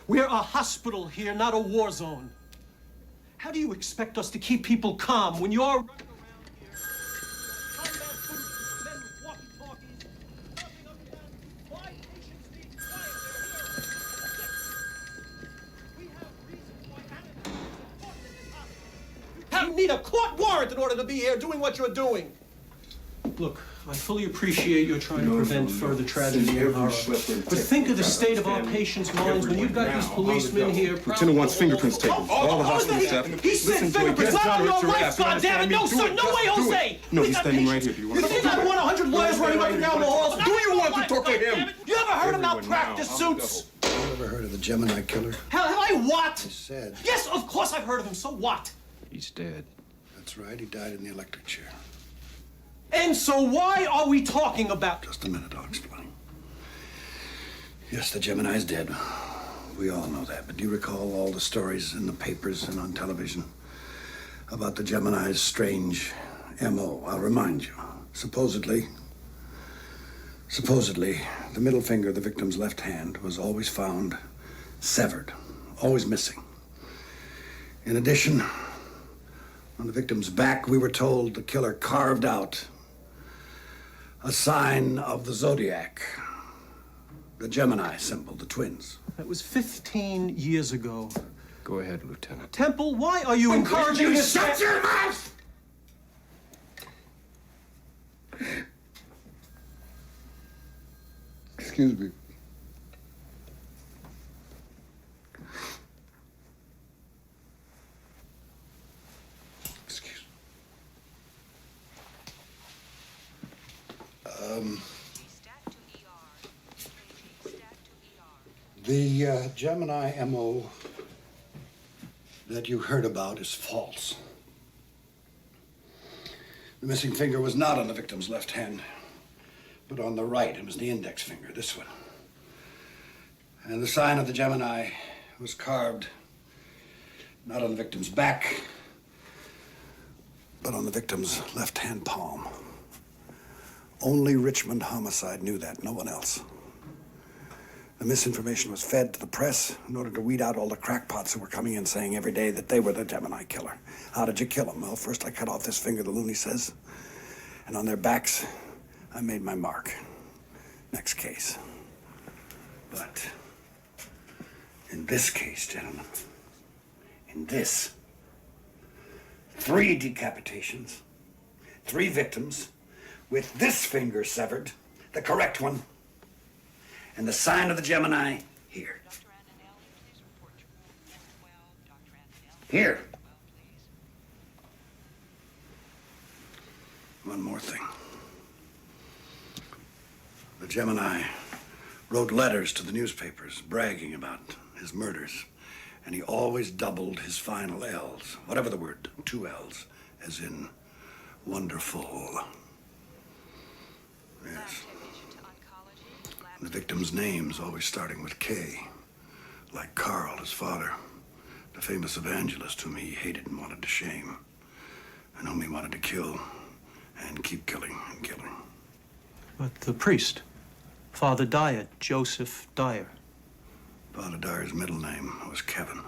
We're a hospital here, not a war zone. How do you expect us to keep people calm when you're running around here, combat boots, men with walkie-talkies, knocking up down, why patients need quiet, they're here. We have reasons why animals are important in this hospital. You need a court warrant in order to be here doing what you're doing. Look, I fully appreciate you're trying to prevent further tragedy and horror. But think of the state of our patients' minds when you've got these policemen here. Lieutenant wants fingerprints taken. All the hospital staff. He said fingerprints. Well, your life, goddammit. No, sir. No way, Jose. No, he's standing right here. Do you want You think I want 100 lawyers running up and down the halls? Do you want to talk to him? You ever heard of malpractice suits? You ever heard of the Gemini Killer? Hell, have I what? He said. Yes, of course I've heard of him. So what? He's dead. That's right. He died in the electric chair. And so why are we talking about... Just a minute, I'll explain. Yes, the Gemini's dead. We all know that. But do you recall all the stories in the papers and on television about the Gemini's strange M.O.? I'll remind you. Supposedly, the middle finger of the victim's left hand was always found severed, always missing. In addition, on the victim's back, we were told the killer carved out a sign of the zodiac, the Gemini symbol, the twins. That was 15 years ago. Go ahead, Lieutenant. Temple, why are you encouraging this? Shut your mouth! Excuse me. The Gemini M.O. that you heard about is false. The missing finger was not on the victim's left hand, but on the right. It was the index finger, this one. And the sign of the Gemini was carved not on the victim's back, but on the victim's left-hand palm. Only Richmond Homicide knew that, no one else. The misinformation was fed to the press in order to weed out all the crackpots who were coming in saying every day that they were the Gemini Killer. How did you kill him? Well, first I cut off this finger, the loony says, and on their backs, I made my mark. Next case. But in this case, gentlemen, in this, 3 decapitations, 3 victims, with this finger severed, the correct one, and the sign of the Gemini here. Here. One more thing. The Gemini wrote letters to the newspapers bragging about his murders, and he always doubled his final L's, whatever the word, 2 L's, as in wonderful. Yes. The victims' names always starting with K, like Carl, his father, the famous evangelist whom he hated and wanted to shame, and whom he wanted to kill and keep killing and killing. But the priest, Father Dyer, Joseph Dyer. Father Dyer's middle name was Kevin.